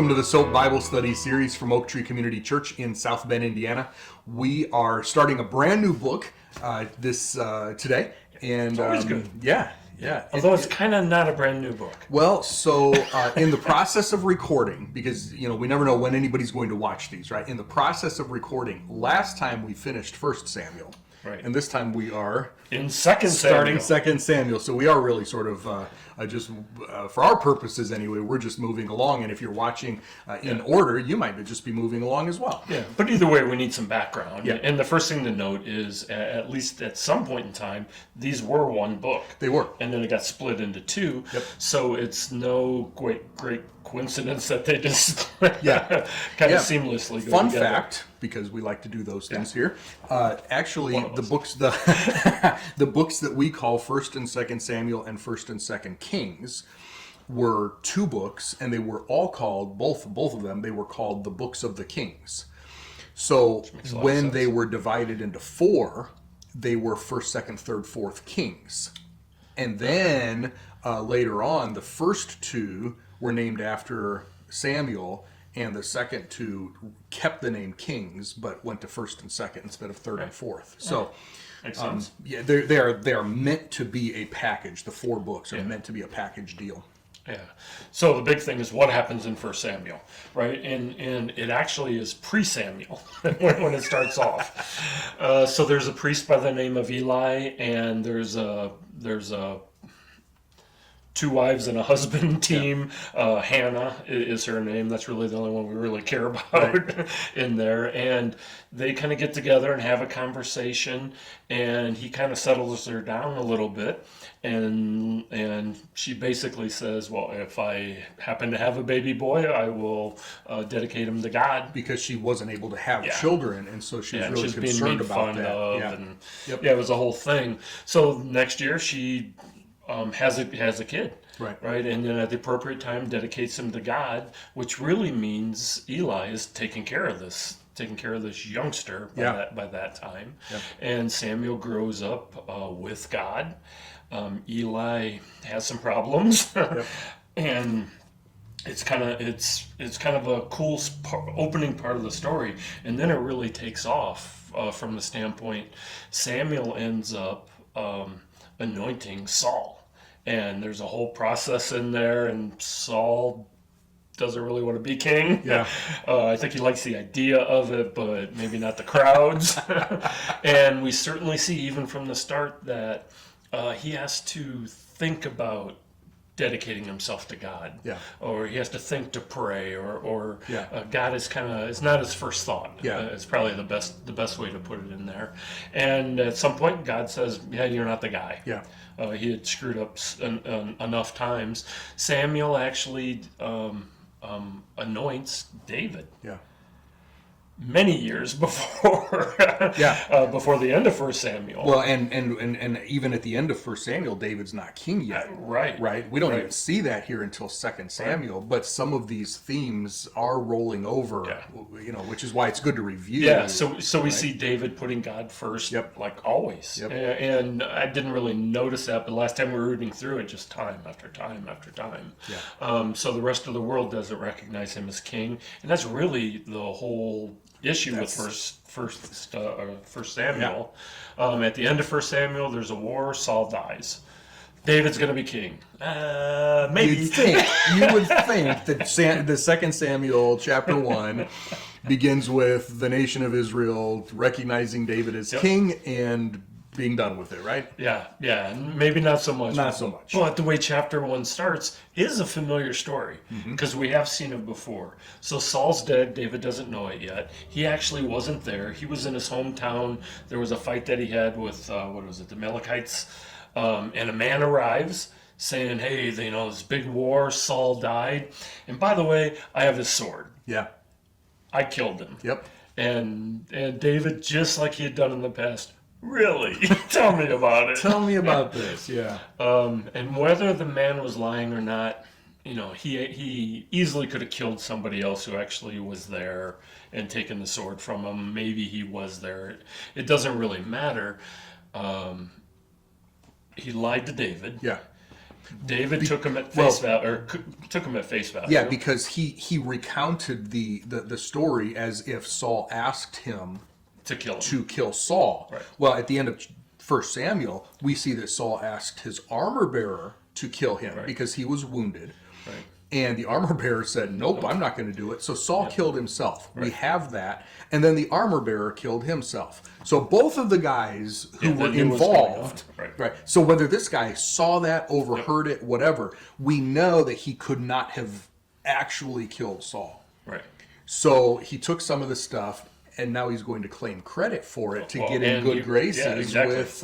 Welcome to the S.O.A.P Bible Study series from Oak Tree Community Church in South Bend, Indiana. We are starting a brand new book today. And it's always good. Yeah. Although it's kind of not a brand new book. Well, so in the process of recording, because we never know when anybody's going to watch these, right? In the process of recording, last time we finished 1 Samuel. Right. And this time we are in starting Second Samuel. So we are really sort of for our purposes anyway, we're just moving along. And if you're watching in order, you might just be moving along as well. Yeah, but either way, we need some background. Yeah. And the first thing to note is, at least at some point in time, these were one book. They were. And then it got split into two. Yep. So it's no great coincidence that they just kind of seamlessly go Fun together. fact, because we like to do those things here. Actually, the books the books that we call 1st and 2nd Samuel and 1st and 2nd Kings were two books, and they were all called both of them. They were called the books of the Kings. So when they were divided into four, they were 1st, 2nd, 3rd, 4th Kings, and then later on, the first two were named after Samuel, and the second two kept the name Kings, but went to 1st and 2nd instead of 3rd and 4th. So, makes sense. they are meant to be a package. The four books are meant to be a package deal. Yeah. So the big thing is what happens in 1 Samuel, right? And it actually is pre-Samuel when it starts off. So there's a priest by the name of Eli, and there's a two wives and a husband team. Hannah is her name. That's really the only one we really care about in there. And they kind of get together and have a conversation, and he kind of settles her down a little bit. And she basically says, well, if I happen to have a baby boy, I will dedicate him to God. Because she wasn't able to have children, and so she was really concerned about that. It was a whole thing. So next year she has a kid, right, and then at the appropriate time dedicates him to God, which really means Eli is taking care of this youngster by that time. And Samuel grows up with God. Eli has some problems, and it's kind of a cool opening part of the story, and then it really takes off from the standpoint Samuel ends up anointing Saul. And there's a whole process in there, and Saul doesn't really want to be king. I think he likes the idea of it, but maybe not the crowds. And we certainly see, even from the start, that he has to think about dedicating himself to God, or he has to think to pray, or God is it's not his first thought. It's probably the best way to put it in there. And at some point, God says, "Yeah, you're not the guy." He had screwed up enough times. Samuel actually anoints David. Many years before before the end of 1 Samuel. Well, and even at the end of 1 Samuel, David's not king yet. Right. We don't even see that here until 2 Samuel. But some of these themes are rolling over. Which is why it's good to review. So we see David putting God first, like always. And I didn't really notice that, but last time we were reading through it, just time after time after time. So the rest of the world doesn't recognize him as king, and that's really the whole issue with First Samuel. At the end of 1 Samuel, there's a war. Saul dies. David's going to be king. Maybe. You would think that the 2 Samuel chapter 1 begins with the nation of Israel recognizing David as king and being done with it, right? Maybe not so much. Not so much. But the way chapter 1 starts is a familiar story, because we have seen it before. So Saul's dead. David doesn't know it yet. He actually wasn't there. He was in his hometown. There was a fight that he had with, the Amalekites. And a man arrives saying, hey, this big war, Saul died. And by the way, I have his sword. I killed him. And David, just like he had done in the past, really? Tell me about it. Tell me about this, And whether the man was lying or not, he easily could have killed somebody else who actually was there and taken the sword from him. Maybe he was there. It doesn't really matter. He lied to David. David took him at face value, or took him at face value. Yeah, because he recounted the story as if Saul asked him to kill Saul. Right. Well, at the end of 1 Samuel, we see that Saul asked his armor bearer to kill him because he was wounded. Right. And the armor bearer said, nope, I'm not going to do it. So Saul killed himself. Right. We have that. And then the armor bearer killed himself. So both of the guys who were involved, right. So whether this guy saw that, overheard it, whatever, we know that he could not have actually killed Saul. Right. So he took some of the stuff, and now he's going to claim credit for it to get in good graces with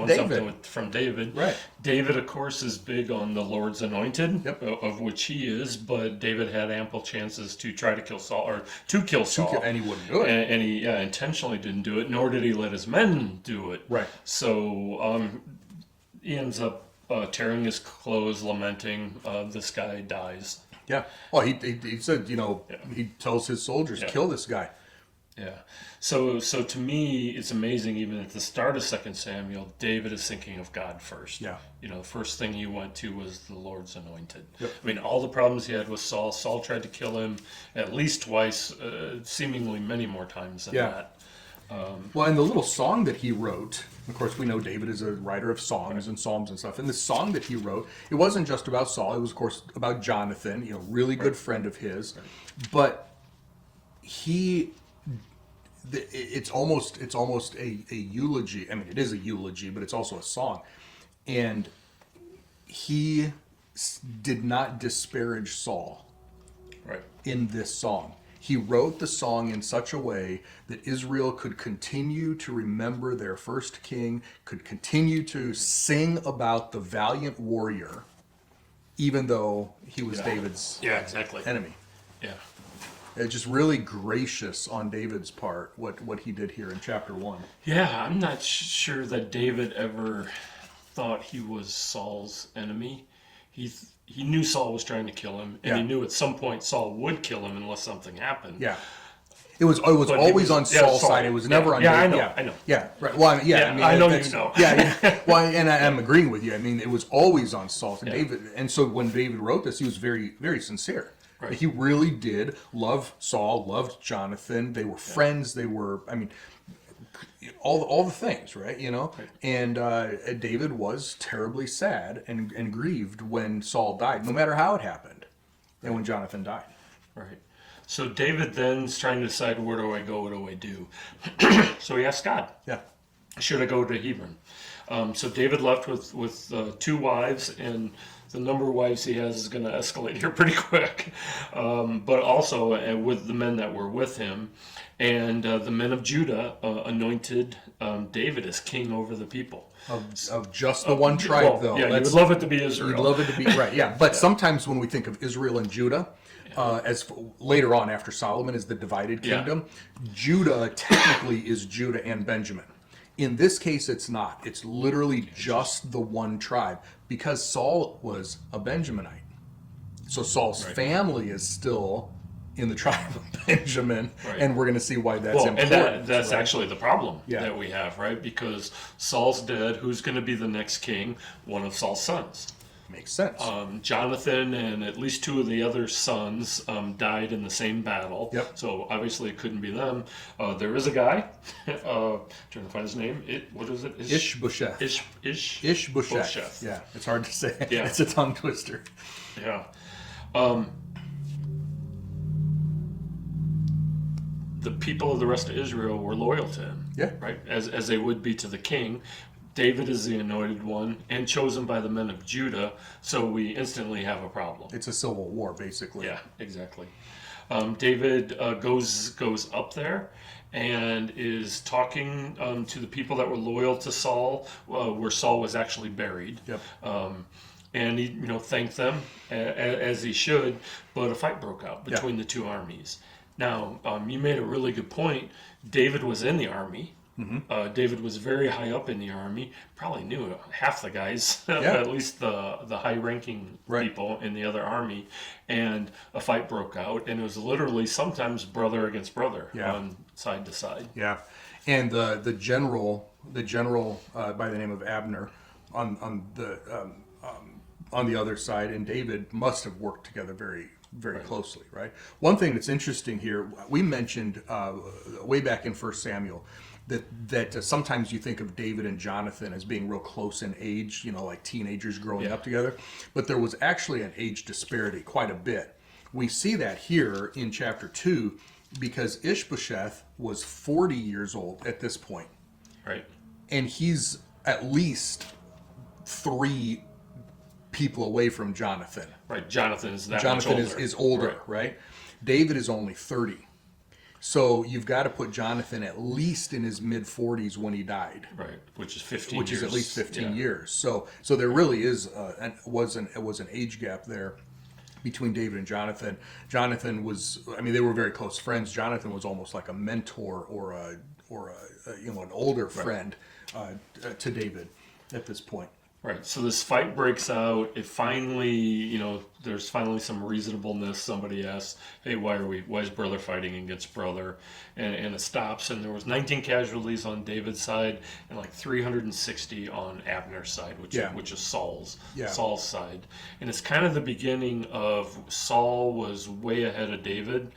David. From David. Right. David, of course, is big on the Lord's anointed, of which he is, but David had ample chances to try to kill Saul, or to kill Saul. And he wouldn't do it. And he intentionally didn't do it, nor did he let his men do it. Right. So he ends up tearing his clothes, lamenting, this guy dies. Yeah. Well, he said, he tells his soldiers, kill this guy. Yeah. So to me, it's amazing. Even at the start of 2 Samuel, David is thinking of God first. Yeah. The first thing he went to was the Lord's anointed. Yep. I mean, all the problems he had with Saul. Saul tried to kill him at least twice, seemingly many more times than that. Well, and the little song that he wrote, of course, we know David is a writer of songs and psalms and stuff. And the song that he wrote, it wasn't just about Saul. It was, of course, about Jonathan, really good friend of his. Right. But it's almost a eulogy. I mean, it is a eulogy, but it's also a song. And he did not disparage Saul in this song. He wrote the song in such a way that Israel could continue to remember their first king, could continue to sing about the valiant warrior, even though he was David's enemy. Yeah. It's just really gracious on David's part, what he did here in chapter 1. Yeah, I'm not sure that David ever thought he was Saul's enemy. He knew Saul was trying to kill him, and he knew at some point Saul would kill him unless something happened. Yeah. It was always on Saul's side. It was never on David. I know. Yeah, right. Well, I know you know. Yeah. Well, and I'm agreeing with you. I mean, it was always on Saul. David, and so when David wrote this, he was very, very sincere. Right. He really did love Saul, loved Jonathan. They were friends. They were, all the things, right? Right. And David was terribly sad and grieved when Saul died, no matter how it happened, and when Jonathan died. Right. So David then is trying to decide, where do I go? What do I do? So he asks God. Yeah. Should I go to Hebron? So David left with 2 wives, and the number of wives he has is going to escalate here pretty quick. But also with the men that were with him. And the men of Judah anointed David as king over the people. Of just the one tribe, though. Yeah, you would love it to be Israel. You'd love it to be, right, yeah. But sometimes when we think of Israel and Judah, as later on after Solomon is the divided kingdom, Judah technically is Judah and Benjamin. In this case, it's not. It's literally just the one tribe, because Saul was a Benjaminite. So Saul's family is still in the tribe of Benjamin, and we're going to see why that's important. And that's actually the problem that we have, right? Because Saul's dead. Who's going to be the next king? One of Saul's sons. Makes sense. Jonathan and at least 2 of the other sons died in the same battle. Yep. So obviously it couldn't be them. There is a guy, trying to find his name. What is it? Ishbosheth. Ishbosheth. Yeah, it's hard to say. Yeah. It's a tongue twister. Yeah. The people of the rest of Israel were loyal to him. Yeah. Right? As they would be to the king. David is the anointed one and chosen by the men of Judah, so we instantly have a problem. It's a civil war, basically. Yeah, exactly. David goes up there and is talking to the people that were loyal to Saul, where Saul was actually buried. Yep. And he, thanked them as he should, but a fight broke out between the 2 armies. Now, you made a really good point. David was in the army. Mm-hmm. David was very high up in the army, probably knew half the guys, at least the high-ranking people in the other army, and a fight broke out, and it was literally sometimes brother against brother on side to side. Yeah, and the general by the name of Abner on on the other side, and David must have worked together very, very closely, right? One thing that's interesting here, we mentioned way back in 1 Samuel that sometimes you think of David and Jonathan as being real close in age, you know, like teenagers growing up together, but there was actually an age disparity quite a bit. We see that here in chapter 2 because Ishbosheth was 40 years old at this point. Right. And he's at least 3 people away from Jonathan. Right. Jonathan is that Jonathan much older. is older, right? David is only 30. So you've got to put Jonathan at least in his mid-40s when he died. Right, which is 15 which years. is at least 15 years. So there really is was an age gap there between David and Jonathan. Jonathan was, I mean, they were very close friends. Jonathan was almost like a mentor or a an older friend to David at this point. Right. So this fight breaks out. It finally, there's finally some reasonableness. Somebody asks, "Hey, why is brother fighting against brother?" And it stops. And there was 19 casualties on David's side and like 360 on Abner's side, which is Saul's side. And it's kind of the beginning of Saul was way ahead of David.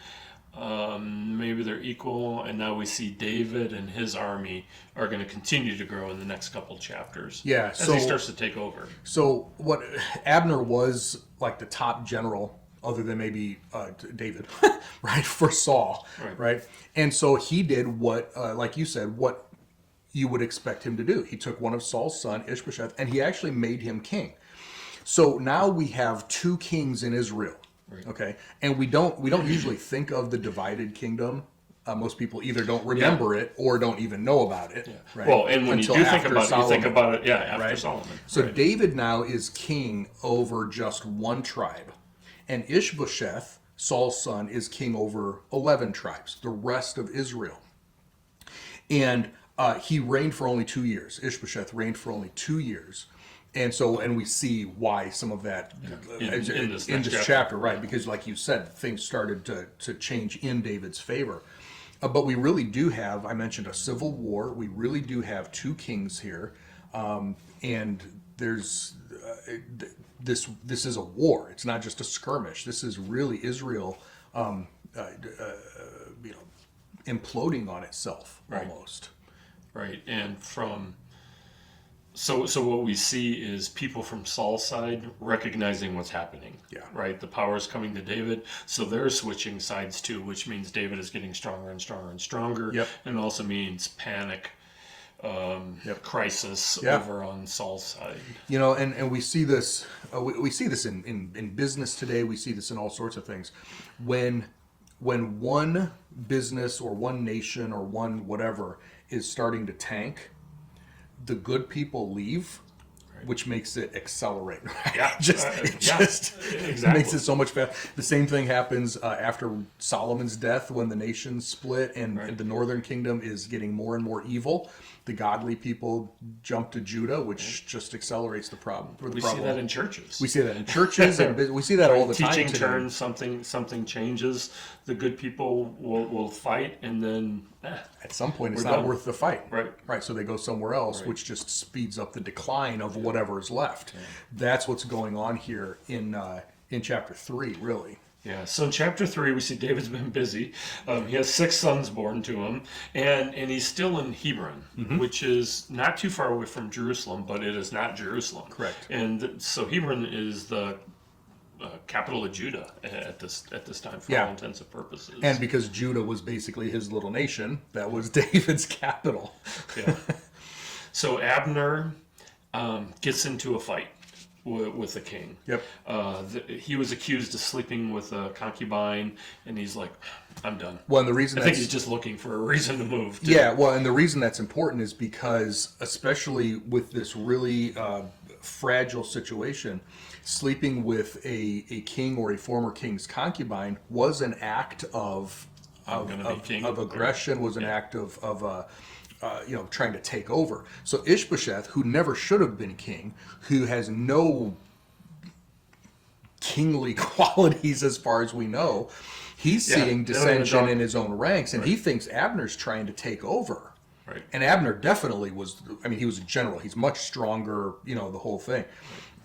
Maybe they're equal, and now we see David and his army are going to continue to grow in the next couple chapters. Yeah, as he starts to take over. So what Abner was like the top general, other than maybe David, right, for Saul, right? And so he did what, like you said, what you would expect him to do. He took one of Saul's son, Ishbosheth, and he actually made him king. So now we have 2 kings in Israel. Right. Okay, and we don't usually think of the divided kingdom. Most people either don't remember it or don't even know about it. Yeah. Right? Well, and when Until you do think about Solomon. it, you think about it, after Solomon. So David now is king over just 1 tribe, and Ishbosheth, Saul's son, is king over 11 tribes, the rest of Israel. And he reigned for only 2 years. Ishbosheth reigned for only 2 years. And we see why some of that in this chapter, right? Because, like you said, things started to change in David's favor. But we really do have, I mentioned a civil war. We really do have 2 kings here, and there's this is a war. It's not just a skirmish. This is really Israel, imploding on itself almost. Right, and So what we see is people from Saul's side recognizing what's happening. Yeah. Right? The power is coming to David, so they're switching sides too, which means David is getting stronger and stronger and stronger. Yep. And it also means panic, crisis over on Saul's side. And we see this. We see this in business today. We see this in all sorts of things. When one business or one nation or one whatever is starting to tank, the good people leave, which makes it accelerate. Right? Yeah, it just makes it so much faster. The same thing happens after Solomon's death, when the nation split and the northern kingdom is getting more and more evil. The godly people jump to Judah, which just accelerates the problem. We see that in churches. We see that in churches, and we see that all the time. Teaching turns, something changes. The good people will fight, and then at some point it's not worth the fight. Right. So they go somewhere else, which just speeds up the decline of whatever is left. Yeah. That's what's going on here in chapter 3, really. Yeah, so in chapter 3, we see David's been busy. He has 6 sons born to him, and he's still in Hebron, which is not too far away from Jerusalem, but it is not Jerusalem. Correct. And so Hebron is the capital of Judah at this time, for all intents and purposes. And because Judah was basically his little nation, that was David's capital. Yeah. So Abner gets into a fight with the king. Yep. He was accused of sleeping with a concubine, and he's like, "I'm done." Well, and the reason I think he's just looking for a reason to move. Too. Yeah. Well, and the reason that's important is because, especially with this really fragile situation, sleeping with a king or a former king's concubine was an act of aggression. Was an act of trying to take over. So Ishbosheth, who never should have been king, who has no kingly qualities as far as we know, he's seeing dissension in his own ranks, and he thinks Abner's trying to take over. Right. And Abner definitely was, he was a general. He's much stronger, the whole thing.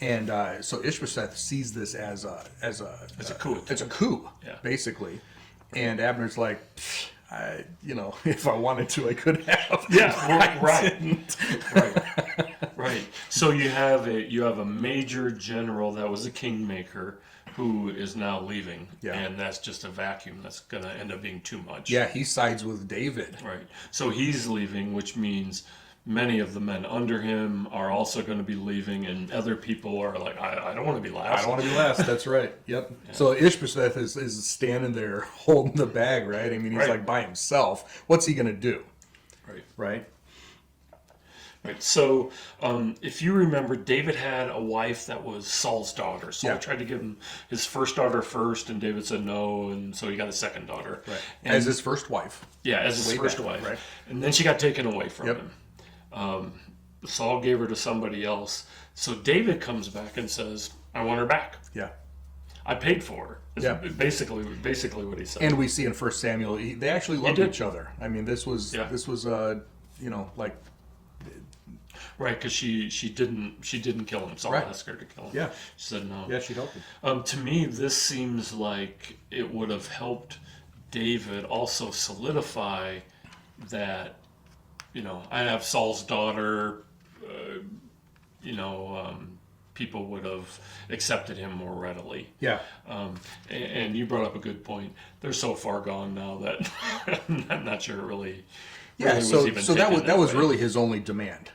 And so Ishbosheth sees this as a coup. It's a coup, Yeah. basically. And Abner's like, if I wanted to, I could have. Yeah, right. So you have a major general that was a kingmaker who is now leaving, and that's just a vacuum. That's going to end up being too much. Yeah, he sides with David. Right. So he's leaving, which means many of the men under him are also going to be leaving, and other people are like, I don't want to be last. I don't want to be last. That's right. Yep. Yeah. So Ishbosheth is standing there holding the bag, right? I mean, he's like by himself. What's he going to do? Right. So, if you remember, David had a wife that was Saul's daughter. Saul tried to give him his first daughter first, and David said no, and so he got a second daughter. Right. And, as his first wife. Yeah, as his first wife. Right. And then she got taken away from him. Saul gave her to somebody else. So David comes back and says, I want her back. Yeah. I paid for her. It's basically what he said. And we see in 1 Samuel, they actually loved each other. I mean, this was like... Right, because she didn't kill him. Saul asked her to kill him. Yeah. She said no. Yeah, she helped him. To me, this seems like it would have helped David also solidify that, I have Saul's daughter, people would have accepted him more readily. Yeah. And you brought up a good point. They're so far gone now that I'm not sure it really. Yeah. Really so was that was really his only demand.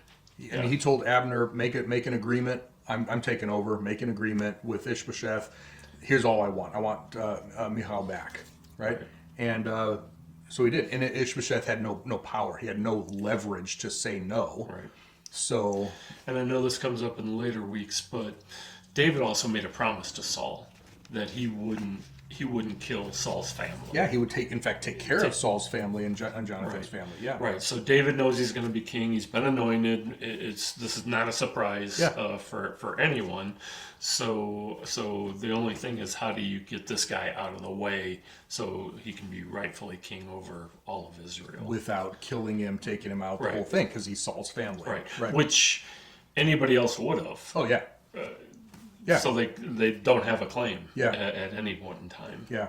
I mean, he told Abner, make an agreement. I'm taking over. Make an agreement with Ishbosheth. Here's all I want. I want Michal back, right? And so he did. And Ishbosheth had no power. He had no leverage to say no. Right. So. And I know this comes up in later weeks, but David also made a promise to Saul that he wouldn't kill Saul's family. Yeah, he would take care of Saul's family and Jonathan's family. Yeah. Right. So David knows he's going to be king. He's been anointed. This is not a surprise for anyone. So the only thing is, how do you get this guy out of the way so he can be rightfully king over all of Israel without killing him, taking him out, the whole thing, because he's Saul's family. Right. Which anybody else would have. Oh yeah. Yeah. So they don't have a claim Yeah. at any point in time. Yeah.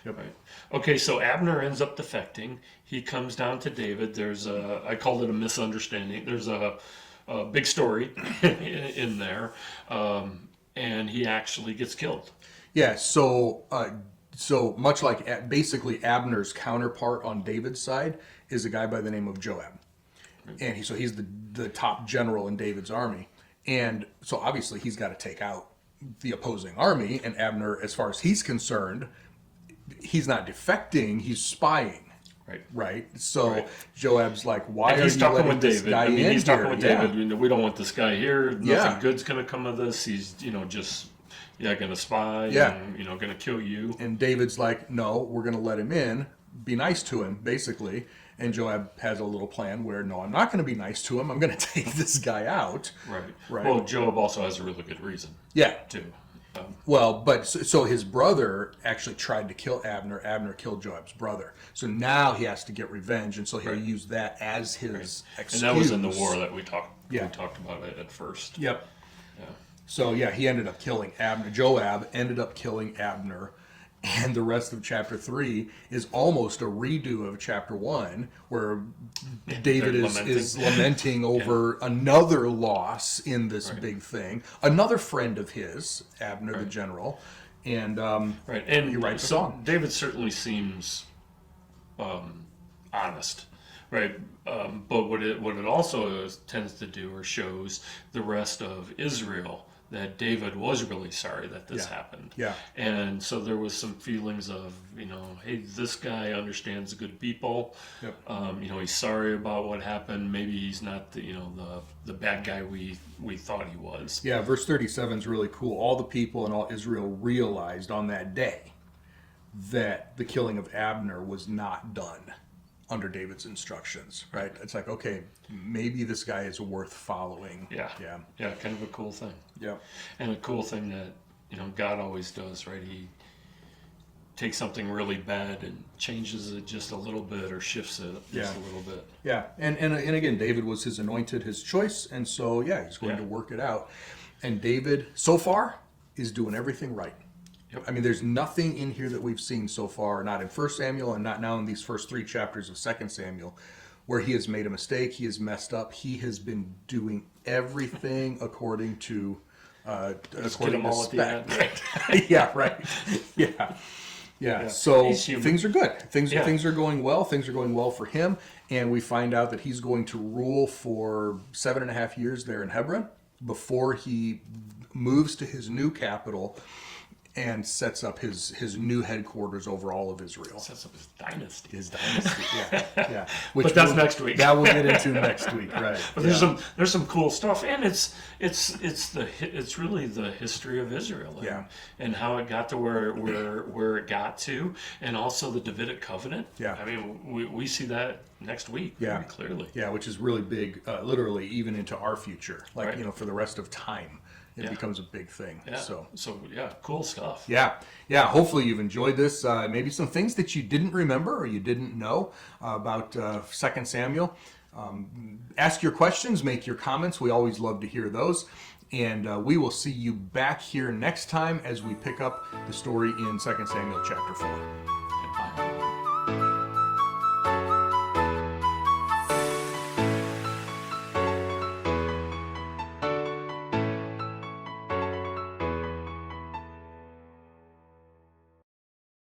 Yep. Right. Okay, so Abner ends up defecting. He comes down to David. I called it a misunderstanding. There's a big story in there, and he actually gets killed. Yeah. So much like basically Abner's counterpart on David's side is a guy by the name of Joab, and he's the top general in David's army. And so obviously he's got to take out the opposing army, and Abner, as far as he's concerned, he's not defecting, he's spying. Right? So Joab's like, why are you letting this guy in here? He's talking with David. We don't want this guy here. Nothing good's going to come of this. He's, just, going to spy and, going to kill you. And David's like, no, we're going to let him in. Be nice to him, basically. And Joab has a little plan where, no, I'm not going to be nice to him. I'm going to take this guy out. Right. Well, Joab also has a really good reason. Yeah. Too. Well, but so his brother actually tried to kill Abner. Abner killed Joab's brother. So now he has to get revenge, and so he'll use that as his excuse. And that was in the war that we talked about it at first. Yep. Yeah. So he ended up killing Abner. Joab ended up killing Abner. And the rest of chapter 3 is almost a redo of chapter 1, where David is lamenting over another loss in this big thing. Another friend of his, Abner the general, and and he writes a song. David certainly seems honest, right? But what it also tends to do, or shows the rest of Israel, that David was really sorry that this happened. Yeah. And so there was some feelings of, hey, this guy understands good people. Yep. He's sorry about what happened. Maybe he's not the bad guy we thought he was. Yeah, verse 37 is really cool. All the people in all Israel realized on that day that the killing of Abner was not done under David's instructions, right? It's like, okay, maybe this guy is worth following. Yeah, kind of a cool thing. Yeah. And a cool thing that, God always does, right? He takes something really bad and changes it just a little bit, or shifts it just a little bit. Yeah, and again, David was his anointed, his choice, and so, he's going to work it out. And David, so far, is doing everything right. Yep. I mean, there's nothing in here that we've seen so far, not in 1 Samuel and not now in these first 3 chapters of 2 Samuel, where he has made a mistake, he has messed up. He has been doing everything according to according to spec. Right? Yeah, right. Yeah. So things are good. Things are going well. Things are going well for him, and we find out that he's going to rule for 7.5 years there in Hebron before he moves to his new capital and sets up his new headquarters over all of Israel. Sets up his dynasty. Yeah. Which But that's next week. That we'll get into next week, right? But there's some cool stuff, and it's really the history of Israel, and how it got to where it got to, and also the Davidic covenant. Yeah. I mean, we see that next week very clearly. Yeah, which is really big, literally even into our future, like Right. for the rest of time. It becomes a big thing. Yeah. So cool stuff. Yeah. Hopefully you've enjoyed this. Maybe some things that you didn't remember or you didn't know about 2 Samuel. Ask your questions, make your comments. We always love to hear those. And we will see you back here next time as we pick up the story in 2 Samuel chapter 4.